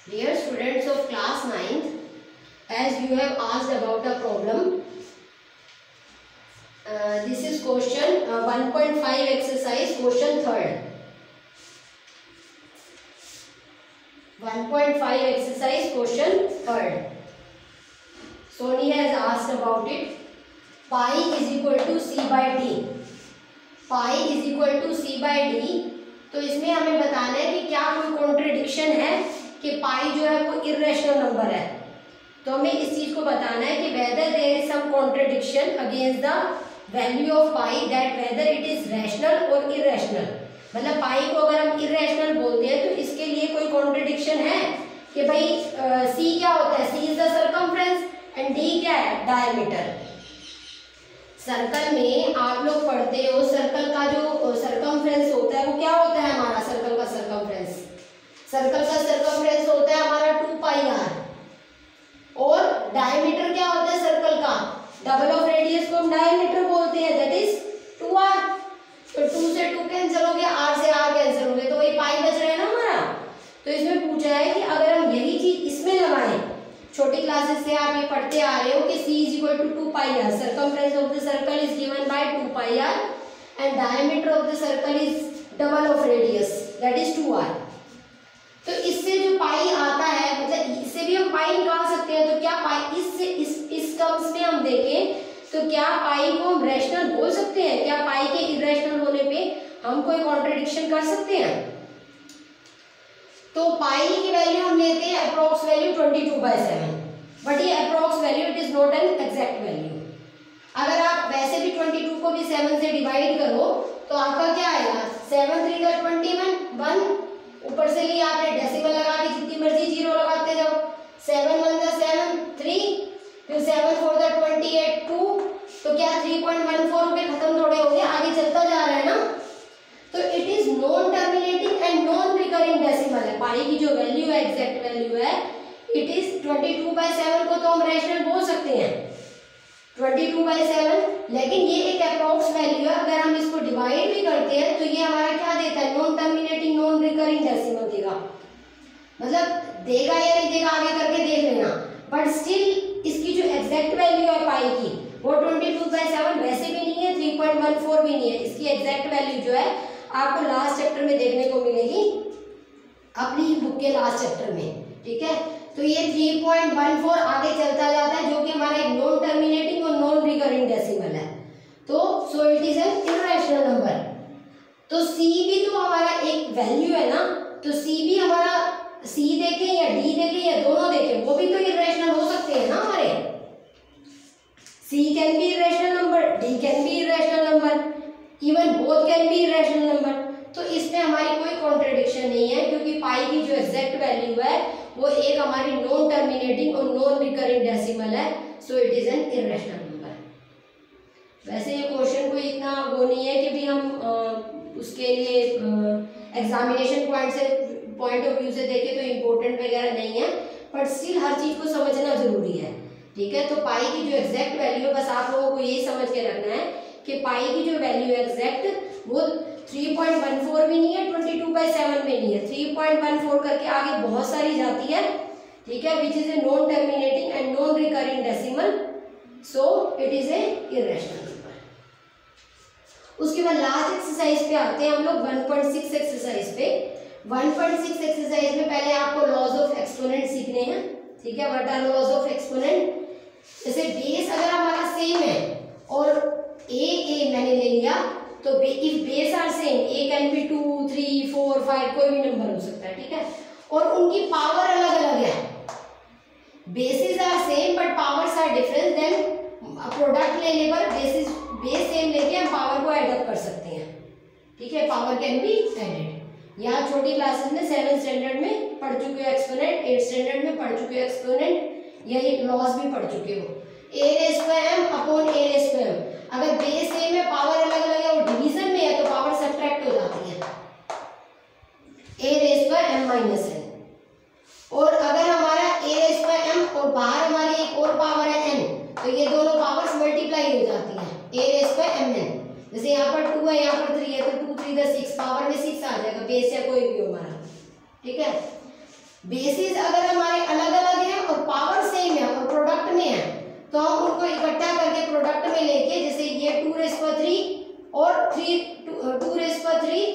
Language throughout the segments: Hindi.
Dear students of class 9th, as you have asked about a problem, this is question 1.5 exercise, question 3rd. 1.5 exercise, question 3rd. Sony has asked about it. Pi is equal to c by d. Pi is equal to c by d. तो इसमें हमें बताना है कि क्या कोई कॉन्ट्रडिक्शन है कि पाई जो है वो इर्रेशनल नंबर है। तो हमें इस चीज को बताना है कि whether there is some contradiction against the value of pi, that whether it is rational और इर्रेशनल। मतलब पाई को अगर हम इर्रेशनल बोलते हैं तो इसके लिए कोई कॉन्ट्रडिक्शन है कि भाई सी क्या होता है, C is the circumference and D क्या है, डायमीटर। सर्कल में आप लोग पढ़ते हो सर्कल का जो सर्कमफ्रेंस होता है वो क्या होता है हमारा, सर्कल का सर्कमफ्रेंस, सर्कल का सर्कमफ्रेंस होता है हमारा 2 पाई आर। और डायमीटर क्या होता है सर्कल का, डबल ऑफ रेडियस को हम डायमीटर बोलते हैं, दैट इज 2r। तो 2 से 2 कैंसिल हो गया, r से r कैंसिल हो गया, तो वही पाई बच रहा है ना हमारा। तो इसमें पूछा है कि अगर हम यही चीज इसमें लगाएं, छोटी क्लासेस से आप ये पढ़ते आ रहे हो कि c is equal to 2 pi r, circumference of the circle is given by 2 pi r and diameter of the circle is double of radius, that is 2r। तो इससे जो पाई आता है, मतलब इससे भी हम पाई निकाल सकते हैं। तो क्या पाई इससे इस टर्म्स में हम देखें तो क्या पाई को हम रैशनल बोल सकते हैं? क्या पाई के इरेशनल होने पे हम कोई कॉन्ट्रडिक्शन कर सकते हैं? तो पाई की वैल्यू हम लेते हैं अप्रोक्स वैल्यू 22/7, बट ये approx value it is not an exact value. अगर आप वैसे भी 22 को भी 7 से डिवाइड करो तो आपका क्या आएगा, 7 3 का 21, 1 ऊपर से लिए आपने डेसिमल लगा के जितनी मर्जी जीरो लगाते जाओ, 7 1 का 7 3, फिर 7 4 का 28 2, तो क्या 3.14 पे खत्म थोड़े हो गए, आगे चलता जा रहा है ना। तो it is non terminating and non recurring decimal है। पाई की जो वैल्यू है, एग्जैक्ट वैल्यू है, इट इज 22/7 को तो हम रैशनल बोल सकते हैं 22/7, लेकिन ये एक अप्रोक्स वैल्यू है। अगर हम इसको डिवाइड भी करते हैं तो ये हमारा क्या देता है, non terminating non recurring decimal देगा। मतलब देगा या नहीं देगा आगे करके देख लेना, बट स्टिल इसकी जो एग्जैक्ट वैल्यू है पाई की वो 22/7 वैसे भी नहीं है, 3.14 भी नहीं है। इसकी एग्जैक्ट वैल्यू जो है आपको लास्ट चैप्टर में देखने को मिलेगी, अपनी ही बुक के लास्ट चैप्टर में, ठीक है। तो ये 3.14 आगे चलता जाता है, जो कि हमारा एक नॉन टर्मिनेटिंग और नॉन रिकरिंग डेसिमल है। तो so it is an irrational number. तो सी भी तो हमारा एक वैल्यू है ना, तो सी भी हमारा, सी देखें या डी देखें या दोनों देखें, वो भी तो इर्रेशनल हो सकते हैं ना हमारे। C can be irrational number, D can be irrational number, even both can be irrational number. तो इसमें हमारी कोई कॉन्ट्रडिक्शन नहीं है, क्योंकि पाई की जो एग्जैक्ट वैल्यू है वो एक हमारी नॉन टर्मिनेटिंग और नॉन रिकरिंग डेसिमल है, so it is an irrational number. वैसे ये क्वेश्चन कोई इतना वो नहीं है कि भी हम उसके लिए एग्जामिनेशन पॉइंट ऑफ व्यू से देखें तो इम्पोर्टेंट वगैरह नहीं है, बट स्टिल हर चीज को समझना जरूरी है, ठीक है। तो पाई की जो एग्जैक्ट वैल्यू है, बस आप लोगों को यही समझ के रखना है कि पाई की जो वैल्यू है एग्जैक्ट वो 3.14 भी नहीं है, 22/7 में नहीं है, 3.14 करके आगे बहुत सारी जाती है, ठीक है, which is a non terminating and non recurring decimal, so it is a irrational number. उसके बाद लास्ट एक्सरसाइज पे आते हैं हम लोग 1.6 एक्सरसाइज पे। 1.6 एक्सरसाइज में पहले आपको लॉज ऑफ एक्सपोनेंट सीखने हैं, ठीक है। What are laws of exponent? जैसे बेस अगर हमारा सेम है और ए मैंने ले लिया, तो if base are same, a can be 2 3 4 5 कोई भी नंबर हो सकता है, ठीक है, और उनकी पावर अलग अलग है। Basis are same but powers are different, then product लेने पर बेस सेम लेके हम पावर को एडअप कर सकते हैं, ठीक है, पावर कैन बी एडेड। यहाँ छोटी क्लासेस में 7th स्टैंडर्ड में पढ़ चुके हो एक्सपोनेंट, 8th स्टैंडर्ड में पढ़ चुके हो एक्सपोनेंट, यही लॉस भी पढ़ चुके हो। a⁻m/m, अगर बेस सेम है पावर अलग अलग है और डिवीजन में है तो पावर सब्ट्रैक्ट हो जाती है, a⁻m-n। और अगर हमारा a⁻m और बाहर हमारी एक और पावर है n, तो ये दोनों पावर्स मल्टीप्लाई हो जाती है, a⁻m-n। जैसे यहाँ पर 2 है, यहाँ पर 3 है, तो 2 3 6 पावर में 6 आ जाएगा, बेस या कोई भी हमारा, ठीक है। बेसिस अगर हमारे अलग अलग हैं और पावर सेम है और प्रोडक्ट में है तो हम उनको इकट्ठा करके प्रोडक्ट में लेके, जैसे ये 2⁻³ और 2⁻³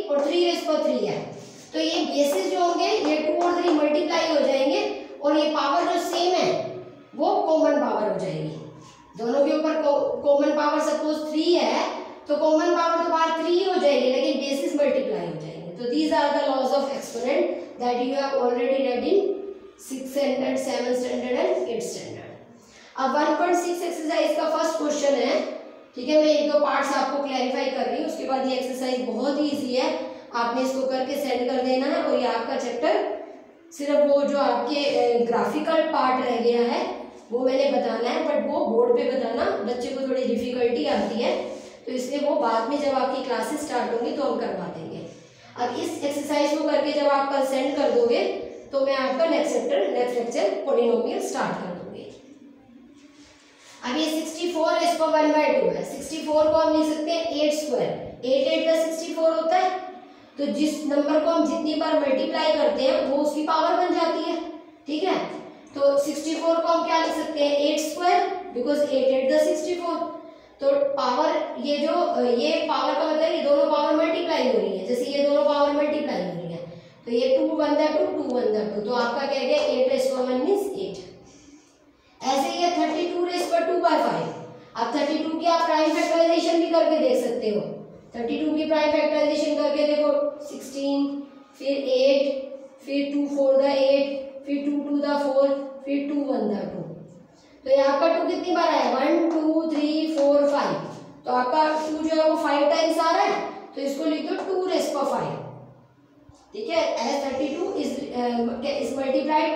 और 3⁻³ है, तो ये बेसिस जो होंगे ये 2 और 3 मल्टीप्लाई हो जाएंगे और ये पावर जो सेम है वो कॉमन पावर हो जाएगी। दोनों के ऊपर कॉमन पावर सपोज 3 है तो कॉमन पावर तो बाहर 3 हो जाएगी, लेकिन बेसिस मल्टीप्लाई हो जाएंगे। तो these are the laws of exponent that you have already read in 6th standard, 7th standard and 8th standard. अब 1.6 एक्सरसाइज का फर्स्ट क्वेश्चन है, ठीक है। मैं एक दो पार्ट्स आपको क्लैरिफाई कर रही हूँ, उसके बाद ये एक्सरसाइज बहुत ही ईजी है, आपने इसको करके सेंड कर देना है। और ये आपका चैप्टर सिर्फ वो जो आपके ग्राफिकल पार्ट रह गया है वो मैंने बताना है, बट वो बोर्ड पे बताना बच्चे को थोड़ी डिफिकल्टी आती है, तो इसलिए वो बाद में जब आपकी क्लासेस स्टार्ट होंगी तो हम करवा देंगे। अब इस एक्सरसाइज को करके जब आप कल सेंड कर दोगे तो मैं आपका नेक्स्ट लेक्चर पॉलिनोमियल स्टार्ट कर दूंगी। अब ये 64 इसको 1/2 है। 64 को हम लिख सकते हैं 8²। 8 8 का 64 होता है, तो जिस नंबर को हम जितनी बार मल्टीप्लाई करते हैं वो उसकी पावर बन जाती है, ठीक है। तो 64 को हम क्या लिख सकते हैं 8², बिकॉज 8 8 का 64। तो पावर ये पावर का मतलब ये दोनों पावर मल्टीप्लाई हो रही है, जैसे ये दोनों पावर मल्टीप्लाई हो रही है, तो ये 2 1/2 2 1/2, तो आपका क्या गया 8⁻1 मीन्स 8। ऐसे ही 32⁻2/5। अब 32 की आप प्राइम फैक्टराइजेशन भी करके देख सकते हो। 32 की प्राइम फैक्टराइजेशन करके देखो 16, फिर 8, फिर 2 4 8, फिर 2 2 4, फिर 2 1/2। तो ये आपका 2 कितनी बार आया 1 2 3 4 5, तो आपका 2 जो है वो 5 टाइम्स आ रहा है, तो इसको लिख दो 2⁻5, ठीक है। As 32 is multiplied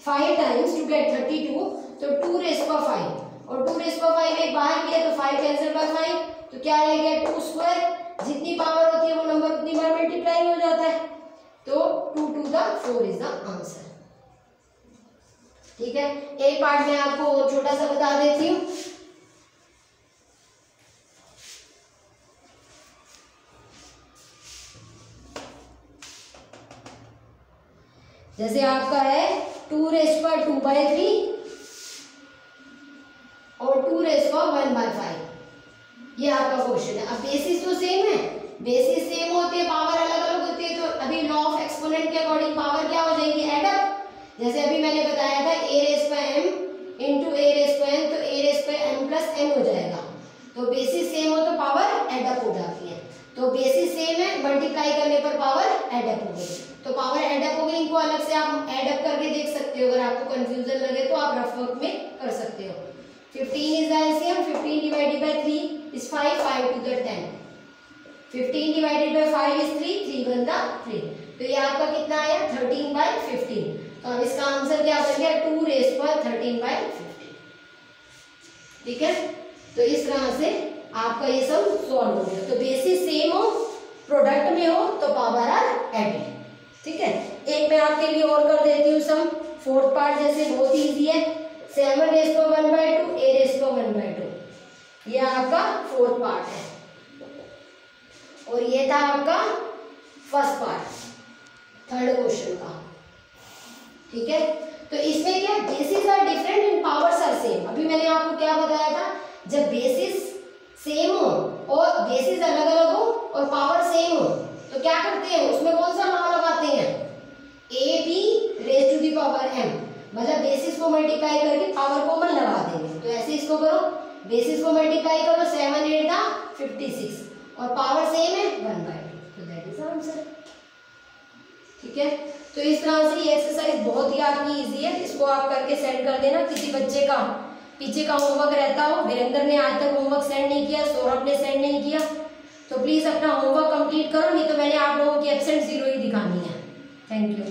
5 times to get 32, तो 2⁻5, और 2⁻5 एक बाहर किया तो 5 कैंसिल बाय 5, तो क्या रह गया 2²। जितनी पावर होती है वो नंबर उतनी बार मल्टीप्लाई हो जाता है, तो 2 2 4 इज द आंसर, ठीक है। एक पार्ट में आपको छोटा सा बता देती हूँ। जैसे आपका है 2⁻2/3 और 2⁻1/5, ये आपका क्वेश्चन है। अब बेसिस तो सेम है, बेसिस सेम होती है, पावर अलग अलग होती है, तो अभी लॉ ऑफ एक्सपोनेंट के अकॉर्डिंग पावर क्या हो जाएगी एडअप। जैसे अभी मैंने बताया था a⁻m इंटू a⁻n, तो a⁻m+n हो जाएगा। तो बेसिस सेम हो तो पावर एडअप हो जाती है, तो बेसिस सेम है मल्टीप्लाई करने पर पावर एडअप हो गई, तो पावर एडअप हो गई। इनको अलग से आप एडअप करके देख सकते हो, अगर आपको कंफ्यूजन लगे तो आप रफ वर्क में कर सकते हो। 15 is the LCM, 15 divided by 3 is 5, 5 to the 10, 15 divided by 5 is 3, 3 1 जा 3, तो ये आपका कितना आया 13/15। तो अब इसका आंसर क्या बन गया 2⁻13/15, ठीक है। तो इस तरह से आपका ये सब सॉल्व हो गया। तो बेसिस सेम हो, प्रोडक्ट में हो तो पावर आर एडेड, ठीक है। एक मैं आपके लिए और कर देती हूँ सम, फोर्थ पार्ट जैसे बहुत इजी है। 7⁻1/2 a⁻1/2, ये आपका फोर्थ पार्ट है, और ये था आपका फर्स्ट पार्ट थर्ड क्वेश्चन का, ठीक है। तो इसमें क्या basis are different and powers are same. अभी मैंने आपको क्या बताया था, जब बेसिस सेम हो और बेसिस अलग अलग हो और पावर सेम हो तो क्या करते हैं, उसमें कौन सा लॉ लगाते हैं ab⁻m, मतलब बेसिस को मल्टीप्लाई करके पावर कॉमन लगा देंगे। तो ऐसे इसको करो, बेसिस को मल्टीप्लाई करो 7 8 का 56 और पावर सेम है 1/2, तो दैट इज आंसर, ठीक है। तो इस तरह से ये एक्सरसाइज बहुत ही आपकी इजी है, इसको आप करके सेंड कर देना। किसी बच्चे का पीछे का होमवर्क रहता हो, वीरेंद्र ने आज तक होमवर्क सेंड नहीं किया, सौरभ ने सेंड नहीं किया, तो प्लीज अपना होमवर्क कंप्लीट करो, नहीं तो मैंने आप लोगों की एब्सेंट 0 ही दिखानी है। Thank you.